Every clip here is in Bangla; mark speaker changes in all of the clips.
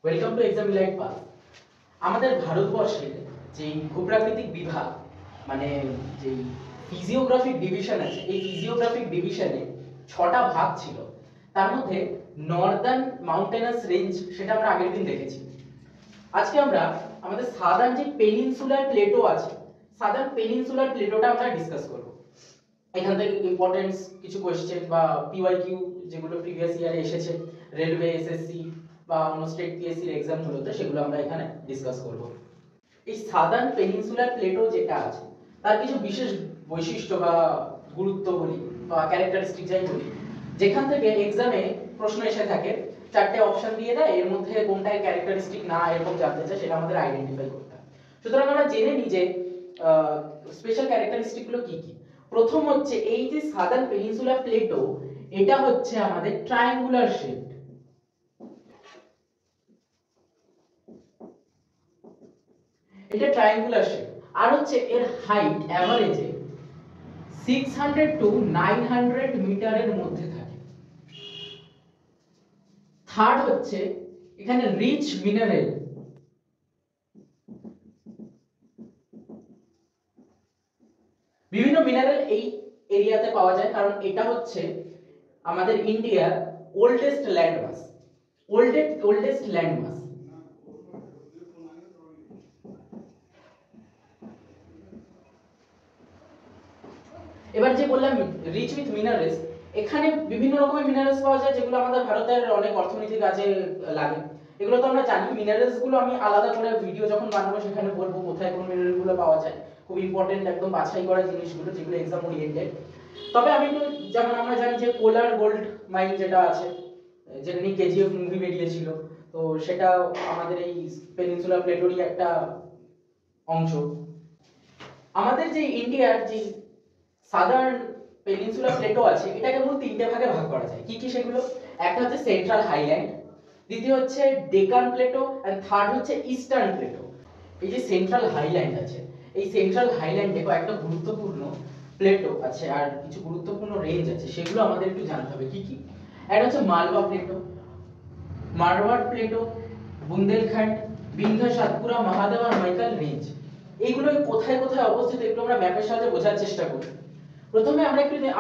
Speaker 1: Welcome to exam light pass. আমাদের ভারতবর্ষের যে ভূপ্রাকৃতিক বিভাগ মানে যে ফিজিওগ্রাফিক ডিভিশন আছে, এই ফিজিওগ্রাফিক ডিভিশনে 6টা ভাগ ছিল। তার মধ্যে নর্দার্ন মাউন্টেনাস রেঞ্জ সেটা আমরা আগের দিন দেখেছি। আজকে আমরা আমাদের সাদার্ন যে পেনিনসুলার প্লেটো আছে, সাদার্ন পেনিনসুলার প্লেটোটা আমরা ডিসকাস করব। এখান থেকে ইম্পর্টেন্স কিছু কোশ্চেন বা পিওয়াইকিউ যেগুলো প্রিভিয়াস ইয়ারে এসেছে রেলওয়ে, এসএসসি বা অন্য স্টেট পিএসসির এক্সামগুলোতে, সেগুলো আমরা এখানে ডিসকাস করব। এই সাদার্ন পেনিনসুলার প্লেটো যেটা আছে তার কিছু বিশেষ বৈশিষ্ট্য বা গুরুত্ব বলি বা ক্যারেক্টারিস্টিক যাই বলি, যেখান থেকে এক্সামে প্রশ্ন এসে থাকে, 4টে অপশন দিয়ে দেয়, এর মধ্যে কোনটায় ক্যারেক্টারিস্টিক না এরকম জানতে চায়, সেটা আমাদের আইডেন্টিফাই করতে হবে। সুতরাং আমরা জেনে নিই যে স্পেশাল ক্যারেক্টারিস্টিক গুলো কি কি। প্রথম হচ্ছে এই যে সাদার্ন পেনিনসুলার প্লেটো, এটা হচ্ছে আমাদের ট্রায়াঙ্গুলার শেপ। এটা ট্রায়াঙ্গুলার শেপ, আর হচ্ছে এর হাইট এভারেজে 600 টু 900 মিটারের মধ্যে থাকে। থার্ড হচ্ছে এখানে রিচ মিনারেল, বিভিন্ন মিনারেল এই এরিয়াতে পাওয়া যায়, কারণ এটা হচ্ছে আমাদের ইন্ডিয়ার ওল্ডেস্ট ল্যান্ডমাস। Oldest landmass. এবার যে বললাম রিচ উইথ মিনারেলস, এখানে বিভিন্ন রকমের মিনারেলস পাওয়া যায় যেগুলো আমাদের ভারতের অনেক অর্থনৈতিক কাজে লাগে। এগুলো তো আমরা জানি। মিনারেলস গুলো আমি আলাদা করে ভিডিও যখন বানাবো সেখানে বলবো কোথায় কোন মিনারেল গুলো পাওয়া যায়, খুব ইম্পর্টেন্ট একদম বাছাই করা জিনিসগুলো যেগুলো এক্সাম ওরিয়েন্টেড। তবে আমি একটু, যেমন আমরা জানি যে কোলার গোল্ড মাইন যেটা আছে, যেটা নিয়ে কেজিএফ মুভি বেরিয়েছিল, তো সেটা আমাদের এই পেনিনসুলার প্লেটোরই একটা অংশ। আমাদের যে ইন্ডিয়ার যে সাদার্ন পেনিনসুলার প্লেটো আছে, এটাকে মূল 3টে ভাগে ভাগ করা যায়। কি কি সেগুলো? একটা হচ্ছে সেন্ট্রাল হাইল্যান্ড, দ্বিতীয় হচ্ছে ডেকান প্লেটো, এন্ড থার্ড হচ্ছে ইস্টার্ন প্লেটো। এই যে সেন্ট্রাল হাইল্যান্ড আছে, এই সেন্ট্রাল হাইল্যান্ডে কয়েকটা গুরুত্বপূর্ণ প্লেটো আছে আর কিছু গুরুত্বপূর্ণ রেঞ্জ আছে, সেগুলো আমাদের একটু জানতে হবে। কি কি? একটা হচ্ছে মালবা প্লেটো, মারওয়াড় প্লেটো, বুন্দেলখণ্ড, বিন্ধ্য সাতপুরা, মহাদেব আর মাইকেল রেঞ্জ। এইগুলো কোথায় কোথায় অবস্থিত একটু আমরা ম্যাপের সাহায্যে বোঝার চেষ্টা করি। প্রথমে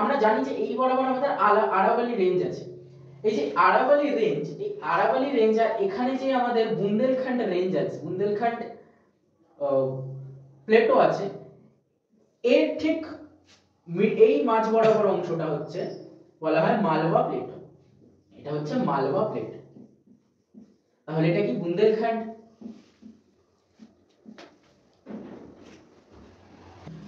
Speaker 1: আমরা জানি যে এই বরাবর আমাদের আরাভালি রেঞ্জ আছে। এই যে আরাভালি রেঞ্জ, এই আরাভালি রেঞ্জ আর এখানে যে আমাদের বুন্দেলখণ্ড রেঞ্জ আছে, বুন্দেলখণ্ড প্লেটো আছে, এর ঠিক এই মাঝ বরাবর অংশটা হচ্ছে বলা হয় মালবা প্লেটো। এটা হচ্ছে মালবা প্লেট। তাহলে এটা কি বুন্দেলখণ্ড?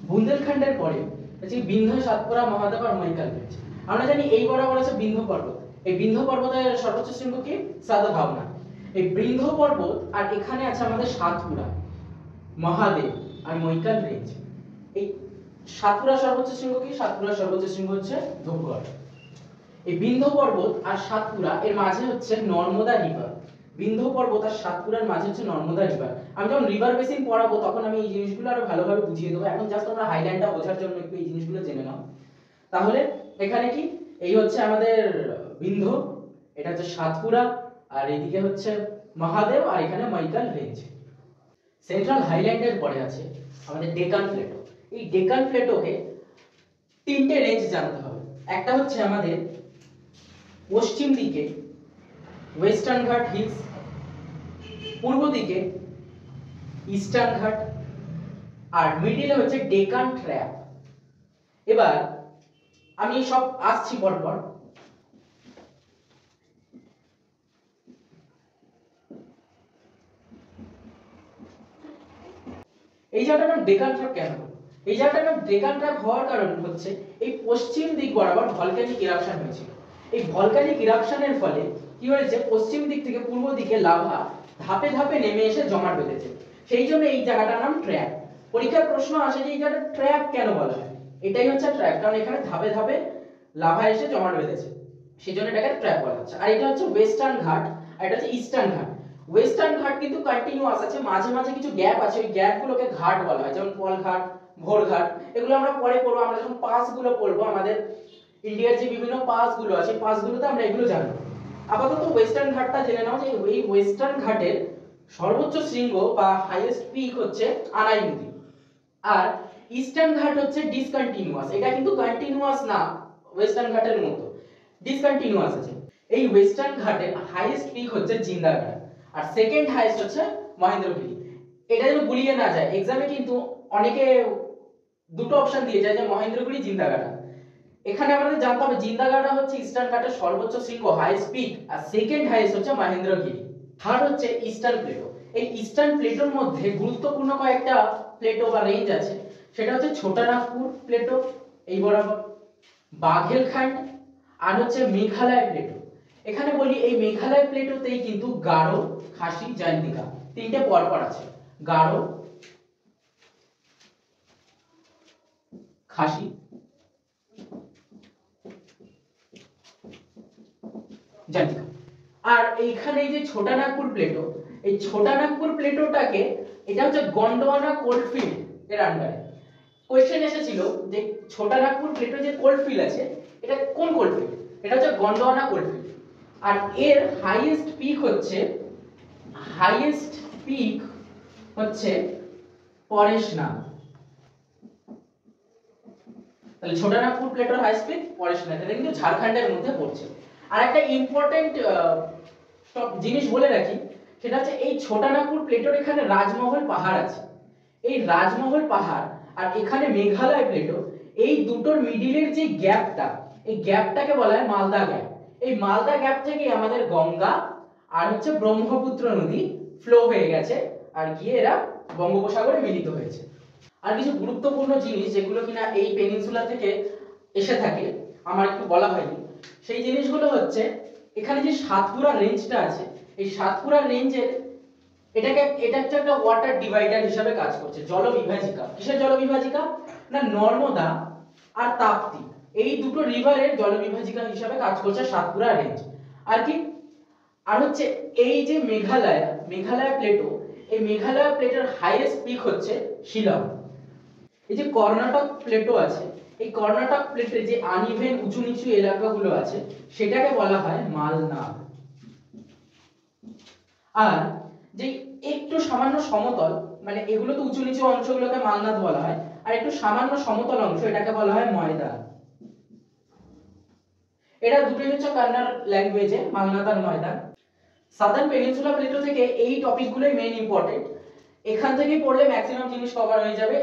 Speaker 1: বুন্দেলখণ্ডের পরে আছে বিন্ধ্য সাতপুরা, মহাদেব আর মাইকেল রেঞ্জ। আমরা জানি এই বরাবর আছে বিন্ধ্য পর্বত। এই বিন্ধ্য পর্বতের সর্বোচ্চ শৃঙ্গ কি? সাতভাবনা। এই বিন্ধ্য পর্বত আর এখানে আছে আমাদের সাতপুরা, মহাদেব আর মাইকেল রেঞ্জ। এই সাতপুরা সর্বোচ্চ শৃঙ্গ কি? সাতপুরা সর্বোচ্চ শৃঙ্গ হচ্ছে ধূপগড়। এই বিন্ধ্য পর্বত আর সাতপুরা এর মাঝে হচ্ছে নর্মদা রিভার। বিন্ধ্য পর্বত আর সাতপুরার মাঝে হচ্ছে নর্মদা রিভার। আমি যখন রিভার বেসিন পড়াবো তখন আমি এই জিনিসগুলো আরো ভালোভাবে বুঝিয়ে দেবো। এখন জাস্ট তোমরা হাইল্যান্ডটা বোঝার জন্য একটু এই জিনিসগুলো জেনে নাও। তাহলে এখানে কি, এই হচ্ছে আমাদের বিন্ধ্য, এটা হচ্ছে সাতপুরা, আর এইদিকে হচ্ছে মহাদেব, আর এখানে মাইকেল রেঞ্জ। সেন্ট্রাল হাইল্যান্ডের পরে আছে আমাদের ডেকান প্লেটো। এই ডেকান প্লেটোকে 3টে রেঞ্জ জানতে হবে। একটা হচ্ছে আমাদের পশ্চিম দিকে ওয়েস্টার্ন ঘাট হিলস, পূর্ব দিকে ইস্টার্ন ঘাট, আর মিডিলে হচ্ছে ডেকান ট্র্যাপ। এবার আমি সব আসছি পরপর। এই জায়গাটার নাম ডেকান ট্র্যাপ কেন? এই জায়গাটার নাম ডেকান ট্র্যাপ হওয়ার কারণ হচ্ছে এই পশ্চিম দিক বরাবর ভলক্যানিক ইরাপশন হয়েছিল। এই ভলক্যানিক ইরাপশনের ফলে কি হয়েছে, পশ্চিম দিক থেকে পূর্ব দিকে লাভা ধাপে ধাপে নেমে এসে জমাট বেঁধেছে। সেই জন্য এই জায়গাটার নাম ট্র্যাপ। পরীক্ষার প্রশ্ন আসে যে এই জায়গাটা ট্র্যাপ কেন বলা হয়? এটাই হচ্ছে ট্র্যাপ, কারণ এখানে ধাপে ধাপে লাভা এসে জমাট বেঁধেছে, সেই জন্য এটাকে ট্র্যাপ বলা হচ্ছে। আর এটা হচ্ছে ওয়েস্টার্ন ঘাট, আর এটা হচ্ছে ইস্টার্ন ঘাট। ওয়েস্টার্ন ঘাট কিন্তু কন্টিনিউয়াস আছে, মাঝে মাঝে কিছু গ্যাপ আছে, ওই গ্যাপগুলোকে ঘাট বলা হয়, যেমন পল ঘাট, ভোর ঘাট। এগুলো আমরা পরে পড়বো, আমরা যখন পাস গুলো পড়বো, আমাদের ইন্ডিয়ার যে বিভিন্ন পাস গুলো আছে, পাস গুলোতে আমরা এগুলো জানবো। আপাতত ওয়েস্টার্ন ঘাটটা জেনে নাও যে এই ওয়েস্টার্ন ঘাটের সর্বোচ্চ শৃঙ্গ বা হাইয়েস্ট পিক হচ্ছে আনাই নদী। আর ইস্টার্ন ঘাট হচ্ছে ডিসকন্টিনিউয়াস, এটা কিন্তু কন্টিনিউয়াস না ওয়েস্টার্ন ঘাটের মতো, ডিসকন্টিনিউয়াস আছে। এই ওয়েস্টার্ন ঘাটের হাইয়েস্ট পিক হচ্ছে জিন্দাঘাট আর সেকেন্ড হাইয়েস্ট হচ্ছে মহেন্দ্রগিরি। এটা যেন গুলিয়ে না যায়, এক্সামে কিন্তু অনেকে দুটো অপশন দিয়ে যায় যে মহেন্দ্রগিরি জিন্দাঘাট। এখানে আমাদের জানতে হবে জিন্দাঘাটা হচ্ছে ইস্টার্ন ঘাটের সর্বোচ্চ শৃঙ্গ হাইয়েস্ট পিক আর সেকেন্ড হাইয়েস্ট হচ্ছে মহেন্দ্রগিরি। থার্ড হচ্ছে ইস্টার্ন প্লেটো। এই ইস্টার্ন প্লেটোর মধ্যে গুরুত্বপূর্ণ কয়েকটা প্লেটো বা রেঞ্জ আছে, সেটা হচ্ছে ছোটানাগপুর প্লেটো এই বরাবর, বাঘেলখান্ড আর হচ্ছে মেঘালয় প্লেটো। এখানে বলি এই মেঘালয় প্লেটোতেই কিন্তু গারো, খাসি, জয়ন্তিকা তিনটে পরপর আছে, গারো, খাসি, জয়ন্তিকা। আর এইখানে এই যে ছোটানাগপুর প্লেটো, এই ছোটানাগপুর প্লেটোটাকে এটা হচ্ছে গন্ডোয়ানা কোল্ডফিল্ড এর আন্ডারে। কোশ্চেন এসেছিল যে ছোটানাগপুর প্লেটো যে কোল্ডফিল্ড আছে এটা কোন কোল্ডফিল্ড, এটা হচ্ছে গন্ডোয়ানা কোল্ডফিল্ড। আর এর হাইয়েস্ট পিক হচ্ছে পরেশনাগ। তাহলে ছোটানাগপুর প্লেটোর হাইয়েস্ট পিক পরেশনাগ, এটা কিন্তু ঝাড়খণ্ডের মধ্যে পড়ছে। আর একটা ইম্পর্টেন্ট জিনিস বলে রাখি, সেটা হচ্ছে এই ছোটানাগপুর প্লেটোর এখানে রাজমহল পাহাড় আছে। এই রাজমহল পাহাড় আর এখানে মেঘালয় প্লেটো, এই দুটোর মিডিলের যে গ্যাপটা, এই গ্যাপটাকে বলা হয় মালদা গ্যাপ। এই মালদা গ্যাপ থেকে আমাদের গঙ্গা আর হচ্ছে ব্রহ্মপুত্র নদী ফ্লো হয়ে গেছে আর গিয়ে এরা বঙ্গোপসাগরে মিলিত হয়েছে। আর কিছু গুরুত্বপূর্ণ জিনিস যেগুলো কিনা এই পেনিনসুলা থেকে এসে থাকে আমার একটু বলা হয়নি, সেই জিনিসগুলো হচ্ছে এখানে যে সাতপুরা রেঞ্জটা আছে, এই সাতপুরা রেঞ্জের এটা হচ্ছে একটা ওয়াটার ডিভাইডার হিসেবে কাজ করছে, জলবিভাজিকা। কিসের জলবিভাজিকা না, নর্মদা আর তাপ্তি এই দুটো রিভারের জলবিভাজিকা হিসেবে কাজ করছে সাতপুরা রেঞ্জ। আর কি, আর হচ্ছে এই যে মেঘালয় প্লেটো, এই মেঘালয় প্লেটোর হাইয়েস্ট পিক হচ্ছে শিলং। এই যে কর্ণাটক প্লেটো আছে, এই কর্ণাটক প্লেটের যে আনইভেন উঁচু নিচু এলাকাগুলো আছে সেটাকে বলা হয় মালনাদ। আর যে একটু সামান্য সমতল, মানে এগুলো তো উঁচু নিচু অংশগুলোকে মালনাদ বলা হয়, আর একটু সামান্য সমতল অংশ এটাকে বলা হয় ময়দান। এটা দুটোই হচ্ছে কন্নড় ল্যাঙ্গুয়েজে, মালনাদ আর ময়দান। সাদার্ন পেনিনসুলা প্লেটো থেকে এই টপিকগুলোই মেইন ইম্পর্টেন্ট, এখান থেকে পড়লে ম্যাক্সিমাম জিনিস কভার হয়ে যাবে।